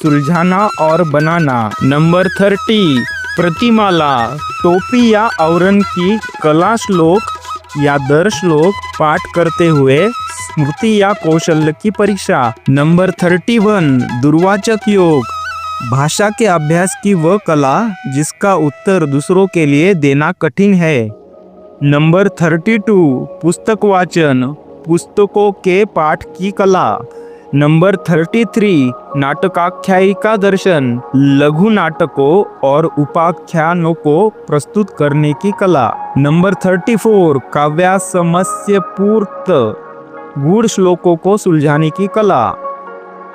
सुलझाना और बनाना। नंबर 30 प्रतिमाला टोपी या आवरण की कला श्लोक या दर श्लोक पाठ करते हुए स्मृति या कौशल्य की परीक्षा। नंबर 31 दुर्वाचक योग भाषा के अभ्यास की वह कला जिसका उत्तर दूसरों के लिए देना कठिन है। नंबर 32 पुस्तक वाचन पुस्तकों के पाठ की कला। नंबर 33 नाटकाख्यायिका दर्शन लघु नाटकों और उपाख्यानों को प्रस्तुत करने की कला। नंबर 34 काव्यासमस्य पूर्त गूढ़ श्लोकों को सुलझाने की कला।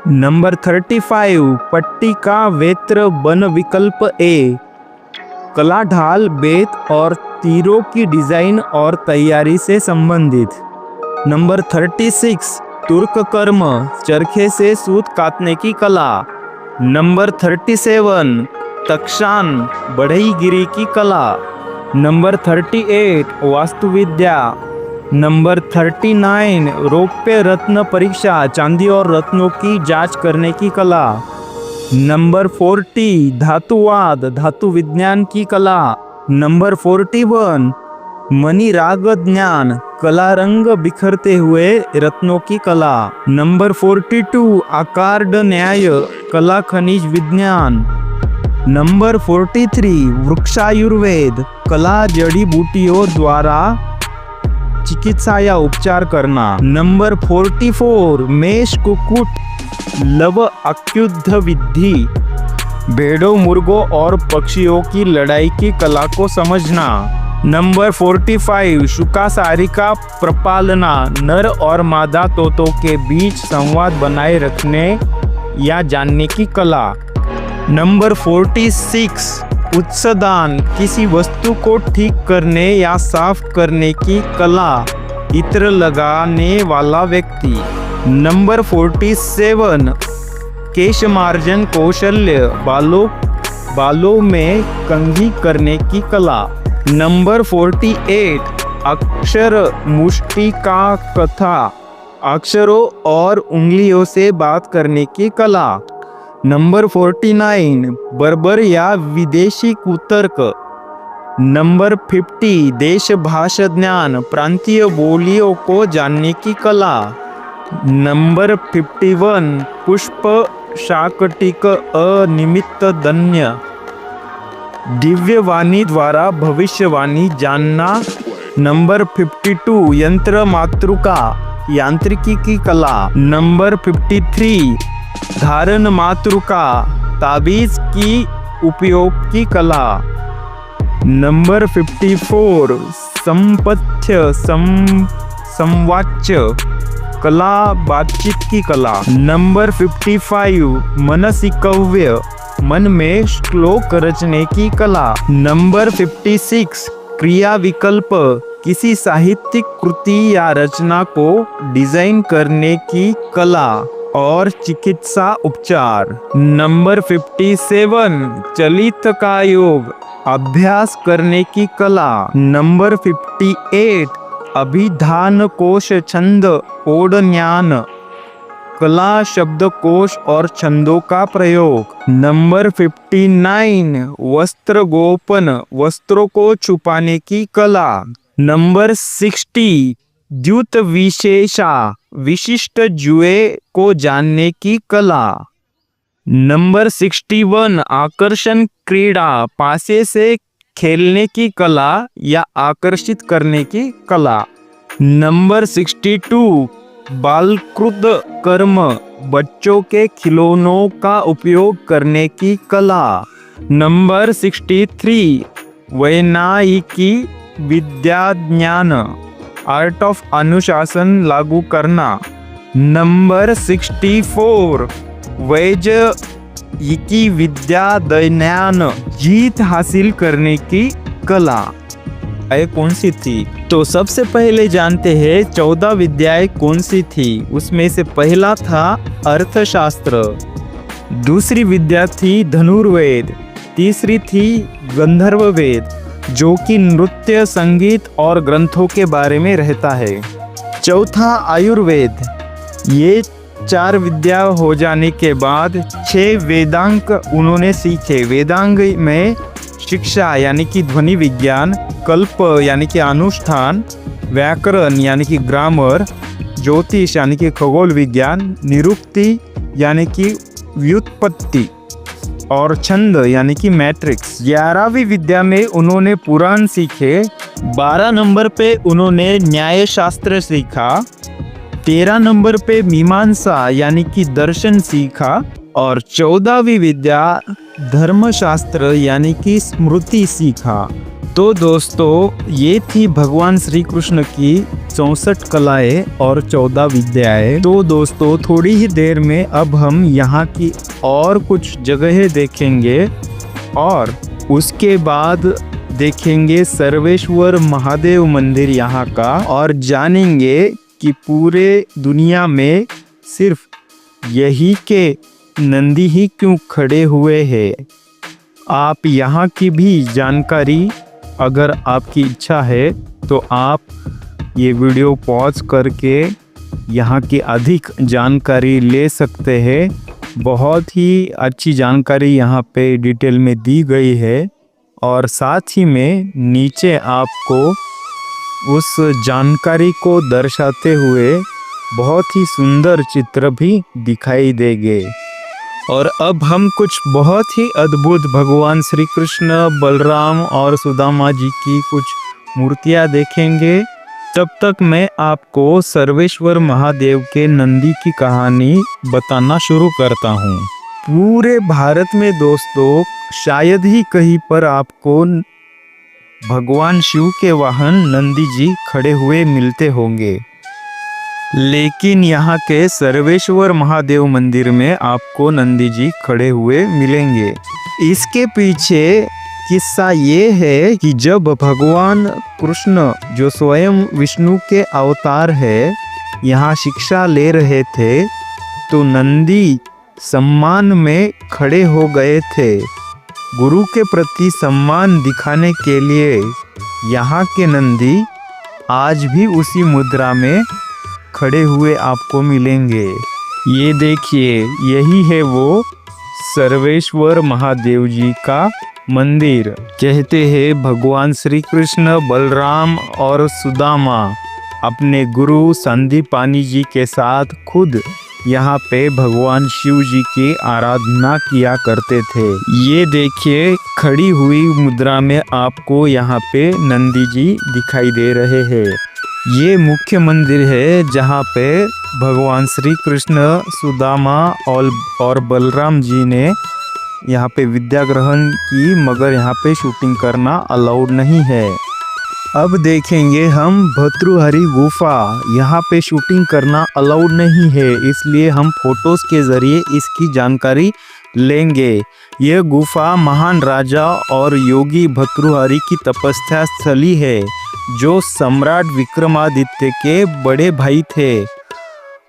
नंबर 35 पट्टिका वेत्र बन विकल्प ए कला ढाल बेत और तीरों की डिजाइन और तैयारी से संबंधित। नंबर 36 तुर्क कर्म, चरखे से सूत काटने की कला। नंबर 37 तक्षान, बढ़ईगिरी की कला। नंबर 38 वास्तुविद्या। नंबर 39 रौप्य रत्न परीक्षा, चांदी और रत्नों की जांच करने की कला। नंबर 40 धातुवाद, धातु विज्ञान की कला। नंबर 41 मणिराग ज्ञान, कला रंग बिखरते हुए रत्नों की कला। नंबर 42 आकार्ड न्याय, कला खनिज विज्ञान। नंबर 43 वृक्षायुर्वेद, कला जड़ी बूटियों द्वारा चिकित्सा या उपचार करना। नंबर 44 मेष कुक्कुट लव अक्युद्ध विधि, भेड़ों मुर्गों और पक्षियों की लड़ाई की कला को समझना। नंबर 45 शुका सारिका प्रपालना, नर और मादा तोतों के बीच संवाद बनाए रखने या जानने की कला। नंबर 46 उत्सदान, किसी वस्तु को ठीक करने या साफ करने की कला, इत्र लगाने वाला व्यक्ति। नंबर 47 केश मार्जन कौशल्य, बालों में कंघी करने की कला। नंबर 48 अक्षर मुष्टि का कथा, अक्षरों और उंगलियों से बात करने की कला। नंबर 49 बर्बर या विदेशी कुतर्क। नंबर 50 देश भाषा ज्ञान, प्रांतीय बोलियों को जानने की कला। नंबर 51 पुष्प शाकटिक अनिमित्त धन्य, दिव्यवाणी द्वारा भविष्यवाणी जानना। नंबर 52 यंत्र मातृका, यांत्रिकी की कला। नंबर 53 धारण मातृका, ताबीज की उपयोग की कला। नंबर 54 संपथ्य संवाच्य, कला बातचीत की कला। नंबर 55 मनसिकव्य, मन में श्लोक रचने की कला। नंबर 56 क्रिया विकल्प, किसी साहित्यिक कृति या रचना को डिजाइन करने की कला और चिकित्सा उपचार। नंबर 57 चलित का योग, अभ्यास करने की कला। नंबर 58 अभिधान कोश छंद ओडज्ञान, कला शब्दकोश और छंदों का प्रयोग। नंबर 59 वस्त्र गोपन, वस्त्रों को छुपाने की कला। नंबर 60 द्युत विशेषा, विशिष्ट जुए को जानने की कला। नंबर 61 आकर्षण क्रीड़ा, पासे से खेलने की कला या आकर्षित करने की कला। नंबर 62 बालकृत कर्म, बच्चों के खिलौनों का उपयोग करने की कला। नंबर 63 वैनायिकी विद्या ज्ञान, आर्ट ऑफ अनुशासन लागू करना। नंबर 64 वैजयिकी विद्या ज्ञान, जीत हासिल करने की कला। ये कौन सी थी? तो सबसे पहले जानते हैं 14 विद्याएं कौन सी थी। उसमें से पहला था अर्थशास्त्र, दूसरी विद्या थी धनुर्वेद, तीसरी थी गंधर्व वेद जो कि नृत्य संगीत और ग्रंथों के बारे में रहता है। चौथा आयुर्वेद। ये 4 विद्या हो जाने के बाद 6 वेदांग उन्होंने सीखे। वेदांग में शिक्षा यानी कि ध्वनि विज्ञान, कल्प यानी कि अनुष्ठान, व्याकरण यानी कि ग्रामर, ज्योतिष यानी कि खगोल विज्ञान, निरुक्ति यानी कि व्युत्पत्ति और छंद यानी कि मैट्रिक्स। 11वीं विद्या में उन्होंने पुराण सीखे। 12 नंबर पे उन्होंने न्याय शास्त्र सीखा। 13 नंबर पे मीमांसा यानी कि दर्शन सीखा और 14वीं विद्या धर्मशास्त्र यानी कि स्मृति सीखा। तो दोस्तों ये थी भगवान श्री कृष्ण की 64 कलाएं और 14 विद्याएं। तो दोस्तों थोड़ी ही देर में अब हम यहाँ की और कुछ जगहें देखेंगे और उसके बाद देखेंगे सर्वेश्वर महादेव मंदिर यहाँ का और जानेंगे कि पूरे दुनिया में सिर्फ यही के नंदी ही क्यों खड़े हुए हैं। आप यहाँ की भी जानकारी, अगर आपकी इच्छा है तो आप ये वीडियो पॉज करके यहाँ की अधिक जानकारी ले सकते हैं। बहुत ही अच्छी जानकारी यहाँ पे डिटेल में दी गई है और साथ ही में नीचे आपको उस जानकारी को दर्शाते हुए बहुत ही सुंदर चित्र भी दिखाई देंगे। और अब हम कुछ बहुत ही अद्भुत भगवान श्री कृष्ण, बलराम और सुदामा जी की कुछ मूर्तियां देखेंगे। तब तक मैं आपको सर्वेश्वर महादेव के नंदी की कहानी बताना शुरू करता हूँ। पूरे भारत में दोस्तों शायद ही कहीं पर आपको भगवान शिव के वाहन नंदी जी खड़े हुए मिलते होंगे, लेकिन यहाँ के सर्वेश्वर महादेव मंदिर में आपको नंदी जी खड़े हुए मिलेंगे। इसके पीछे किस्सा ये है कि जब भगवान कृष्ण, जो स्वयं विष्णु के अवतार है, यहाँ शिक्षा ले रहे थे तो नंदी सम्मान में खड़े हो गए थे। गुरु के प्रति सम्मान दिखाने के लिए यहाँ के नंदी आज भी उसी मुद्रा में खड़े हुए आपको मिलेंगे। ये देखिए, यही है वो सर्वेश्वर महादेव जी का मंदिर। कहते हैं भगवान श्री कृष्ण, बलराम और सुदामा अपने गुरु संदीपानी जी के साथ खुद यहाँ पे भगवान शिव जी की आराधना किया करते थे। ये देखिए, खड़ी हुई मुद्रा में आपको यहाँ पे नंदी जी दिखाई दे रहे हैं। ये मुख्य मंदिर है जहाँ पे भगवान श्री कृष्ण, सुदामा और बलराम जी ने यहाँ पे विद्या ग्रहण की, मगर यहाँ पे शूटिंग करना अलाउड नहीं है। अब देखेंगे हम भर्तृहरि गुफा। यहाँ पे शूटिंग करना अलाउड नहीं है, इसलिए हम फोटोज के जरिए इसकी जानकारी लेंगे। यह गुफा महान राजा और योगी भर्तृहरि की तपस्या स्थली है, जो सम्राट विक्रमादित्य के बड़े भाई थे।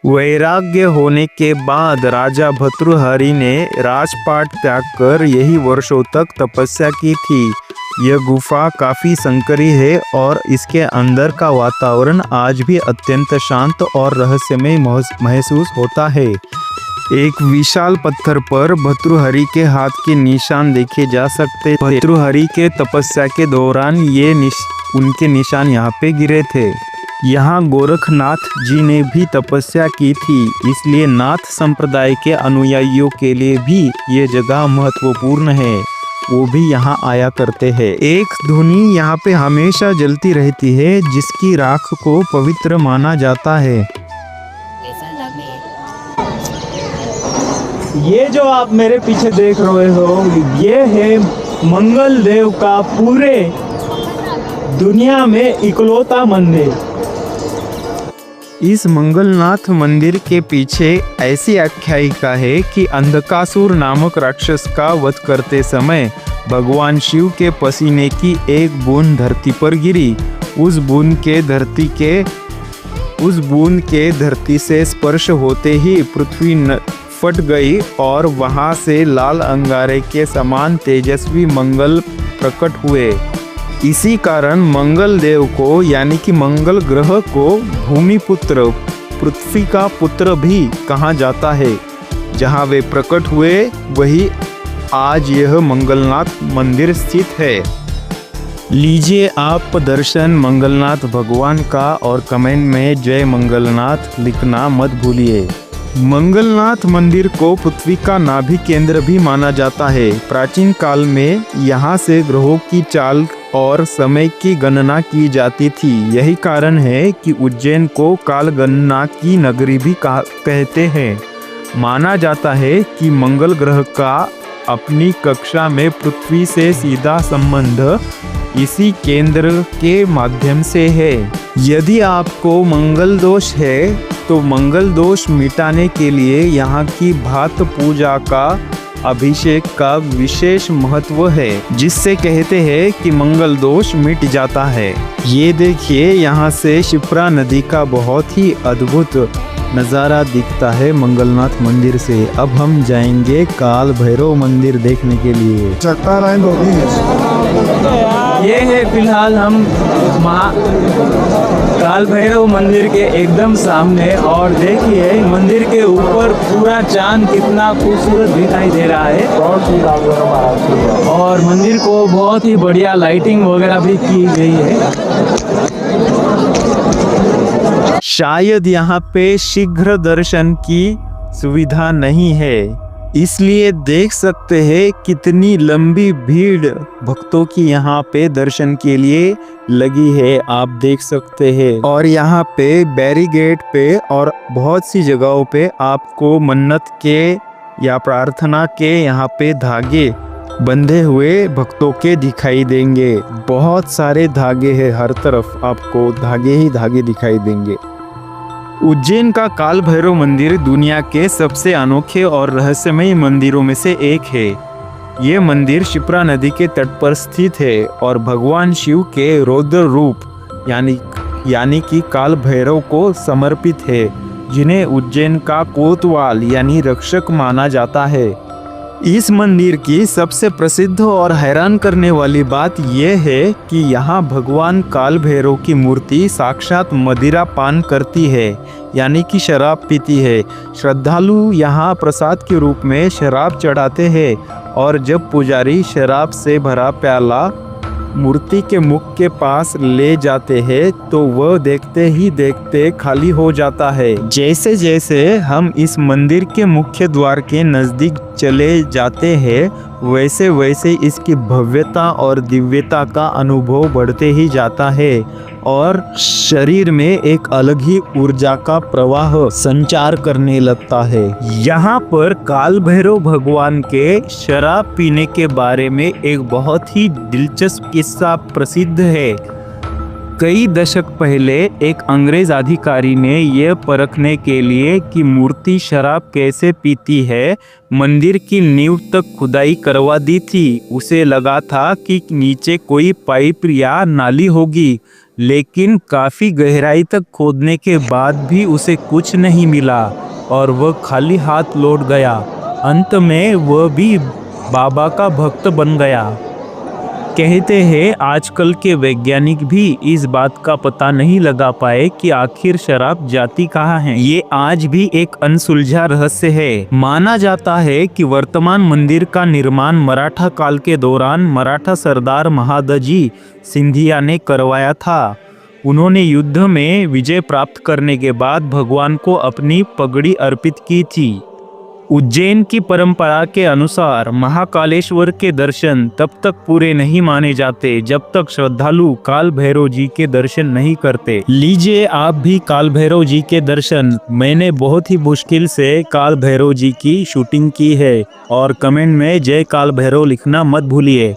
वैराग्य होने के बाद राजा भर्तृहरि ने राजपाट त्याग कर यही वर्षों तक तपस्या की थी। यह गुफा काफ़ी संकरी है और इसके अंदर का वातावरण आज भी अत्यंत शांत और रहस्यमय महसूस होता है। एक विशाल पत्थर पर भर्तृहरि के हाथ के निशान देखे जा सकते। भर्तृहरि के तपस्या के दौरान उनके निशान यहाँ पे गिरे थे। यहाँ गोरखनाथ जी ने भी तपस्या की थी, इसलिए नाथ संप्रदाय के अनुयायियों के लिए भी ये जगह महत्वपूर्ण है। वो भी यहाँ आया करते हैं। एक धुनी यहाँ पे हमेशा जलती रहती है, जिसकी राख को पवित्र माना जाता है। ये जो आप मेरे पीछे देख रहे हो, ये है मंगल देव का पूरे दुनिया में इकलौता मंदिर। इस मंगलनाथ मंदिर के पीछे ऐसी आख्यायिका है कि अंधकासुर नामक राक्षस का वध करते समय भगवान शिव के पसीने की एक बूंद धरती पर गिरी। उस बूंद के धरती से स्पर्श होते ही पृथ्वी फट गई और वहां से लाल अंगारे के समान तेजस्वी मंगल प्रकट हुए। इसी कारण मंगल देव को, यानी कि मंगल ग्रह को भूमिपुत्र, पृथ्वी का पुत्र भी कहा जाता है। जहाँ वे प्रकट हुए वही आज यह मंगलनाथ मंदिर स्थित है। लीजिए आप दर्शन मंगलनाथ भगवान का और कमेंट में जय मंगलनाथ लिखना मत भूलिए। मंगलनाथ मंदिर को पृथ्वी का नाभि केंद्र भी माना जाता है। प्राचीन काल में यहाँ से ग्रहों की चाल और समय की गणना की जाती थी। यही कारण है कि उज्जैन को काल गणना की नगरी भी कहते हैं। माना जाता है कि मंगल ग्रह का अपनी कक्षा में पृथ्वी से सीधा संबंध इसी केंद्र के माध्यम से है। यदि आपको मंगल दोष है तो मंगल दोष मिटाने के लिए यहाँ की भात पूजा का अभिषेक का विशेष महत्व है, जिससे कहते हैं कि मंगल दोष मिट जाता है। ये देखिए, यहाँ से शिप्रा नदी का बहुत ही अद्भुत नज़ारा दिखता है मंगलनाथ मंदिर से। अब हम जाएंगे काल भैरव मंदिर देखने के लिए। ये है फिलहाल हम काल भैरव मंदिर के एकदम सामने, और देखिए मंदिर के ऊपर पूरा चांद कितना खूबसूरत दिखाई दे रहा है, और मंदिर को बहुत ही बढ़िया लाइटिंग वगैरह भी की गई है। शायद यहाँ पे शीघ्र दर्शन की सुविधा नहीं है, इसलिए देख सकते हैं कितनी लंबी भीड़ भक्तों की यहाँ पे दर्शन के लिए लगी है, आप देख सकते हैं। और यहाँ पे बैरिगेट पे और बहुत सी जगहों पे आपको मन्नत के या प्रार्थना के यहाँ पे धागे बंधे हुए भक्तों के दिखाई देंगे। बहुत सारे धागे हैं, हर तरफ आपको धागे ही धागे दिखाई देंगे। उज्जैन का काल भैरव मंदिर दुनिया के सबसे अनोखे और रहस्यमय मंदिरों में से एक है। ये मंदिर शिप्रा नदी के तट पर स्थित है और भगवान शिव के रौद्र रूप यानी कि काल भैरव को समर्पित है, जिन्हें उज्जैन का कोतवाल यानी रक्षक माना जाता है। इस मंदिर की सबसे प्रसिद्ध और हैरान करने वाली बात यह है कि यहाँ भगवान काल भैरव की मूर्ति साक्षात मदिरा पान करती है, यानी कि शराब पीती है। श्रद्धालु यहाँ प्रसाद के रूप में शराब चढ़ाते हैं, और जब पुजारी शराब से भरा प्याला मूर्ति के मुख के पास ले जाते हैं तो वह देखते ही देखते खाली हो जाता है। जैसे जैसे हम इस मंदिर के मुख्य द्वार के नज़दीक चले जाते हैं, वैसे वैसे इसकी भव्यता और दिव्यता का अनुभव बढ़ते ही जाता है, और शरीर में एक अलग ही ऊर्जा का प्रवाह संचार करने लगता है। यहाँ पर काल भैरव भगवान के शराब पीने के बारे में एक बहुत ही दिलचस्प किस्सा प्रसिद्ध है। कई दशक पहले एक अंग्रेज अधिकारी ने यह परखने के लिए कि मूर्ति शराब कैसे पीती है, मंदिर की नींव तक खुदाई करवा दी थी। उसे लगा था कि नीचे कोई पाइप या नाली होगी, लेकिन काफ़ी गहराई तक खोदने के बाद भी उसे कुछ नहीं मिला और वह खाली हाथ लौट गया। अंत में वह भी बाबा का भक्त बन गया। कहते हैं आजकल के वैज्ञानिक भी इस बात का पता नहीं लगा पाए कि आखिर शराब जाती कहाँ है। ये आज भी एक अनसुलझा रहस्य है। माना जाता है कि वर्तमान मंदिर का निर्माण मराठा काल के दौरान मराठा सरदार महादजी सिंधिया ने करवाया था। उन्होंने युद्ध में विजय प्राप्त करने के बाद भगवान को अपनी पगड़ी अर्पित की थी। उज्जैन की परंपरा के अनुसार महाकालेश्वर के दर्शन तब तक पूरे नहीं माने जाते जब तक श्रद्धालु काल भैरव जी के दर्शन नहीं करते। लीजिए आप भी काल भैरव जी के दर्शन। मैंने बहुत ही मुश्किल से काल भैरव जी की शूटिंग की है, और कमेंट में जय काल भैरव लिखना मत भूलिए।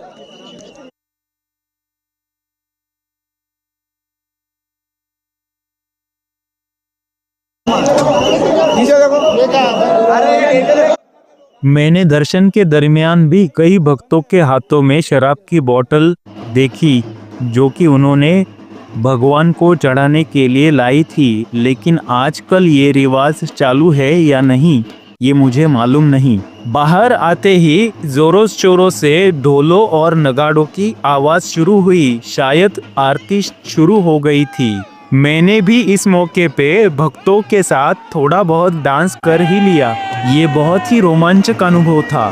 मैंने दर्शन के दरमियान भी कई भक्तों के हाथों में शराब की बोतल देखी, जो कि उन्होंने भगवान को चढ़ाने के लिए लाई थी। लेकिन आजकल ये रिवाज चालू है या नहीं, ये मुझे मालूम नहीं। बाहर आते ही जोरों शोरों से ढोलों और नगाड़ों की आवाज़ शुरू हुई। शायद आरती शुरू हो गई थी। मैंने भी इस मौके पे भक्तों के साथ थोड़ा बहुत डांस कर ही लिया। ये बहुत ही रोमांचक अनुभव था।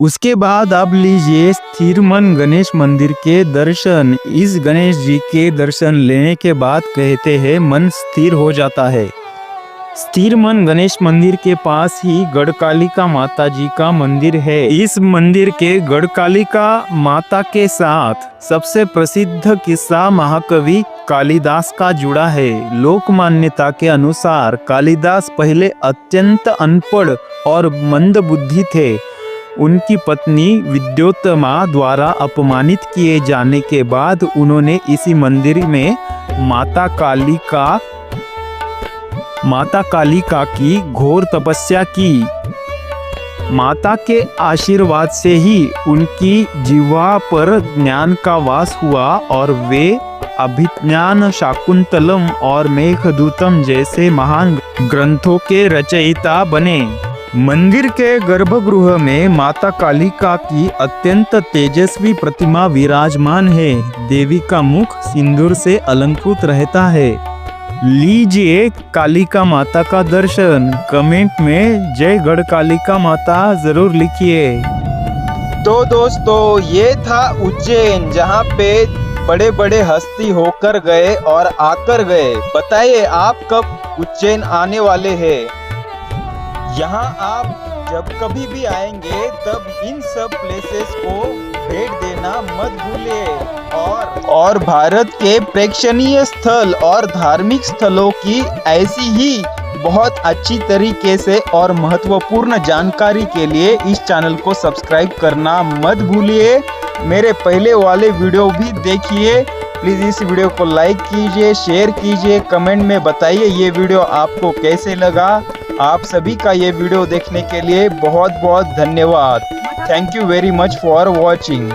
उसके बाद अब लीजिए स्थिर मन गणेश मंदिर के दर्शन। इस गणेश जी के दर्शन लेने के बाद कहते हैं मन स्थिर हो जाता है। स्थिर मन गणेश मंदिर के पास ही गढ़कालिका माता जी का मंदिर है। इस मंदिर के गढ़कालिका माता के साथ सबसे प्रसिद्ध किस्सा महाकवि कालिदास का जुड़ा है। लोक मान्यता के अनुसार कालिदास पहले अत्यंत अनपढ़ और मंदबुद्धि थे। उनकी पत्नी विद्योत्तमा द्वारा अपमानित किए जाने के बाद उन्होंने इसी मंदिर में माता कालिका की घोर तपस्या की। माता के आशीर्वाद से ही उनकी जिह्वा पर ज्ञान का वास हुआ और वे अभिज्ञान शाकुंतलम और मेघदूतम जैसे महान ग्रंथों के रचयिता बने। मंदिर के गर्भगृह में माता कालिका की अत्यंत तेजस्वी प्रतिमा विराजमान है। देवी का मुख सिंदूर से अलंकृत रहता है। लीजिए कालिका माता का दर्शन। कमेंट में जय गढ़ कालिका माता जरूर लिखिए। तो दोस्तों ये था उज्जैन, जहाँ पे बड़े बड़े हस्ती होकर गए और आकर गए। बताइए आप कब उज्जैन आने वाले हैं? यहाँ आप जब कभी भी आएंगे तब इन सब प्लेसेस को भेंट देना मत भूलिए। और भारत के प्रेक्षणीय स्थल और धार्मिक स्थलों की ऐसी ही बहुत अच्छी तरीके से और महत्वपूर्ण जानकारी के लिए इस चैनल को सब्सक्राइब करना मत भूलिए। मेरे पहले वाले वीडियो भी देखिए। प्लीज़ इस वीडियो को लाइक कीजिए, शेयर कीजिए, कमेंट में बताइए ये वीडियो आपको कैसे लगा। आप सभी का ये वीडियो देखने के लिए बहुत बहुत धन्यवाद। Thank you very much for watching.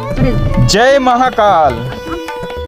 जय महाकाल।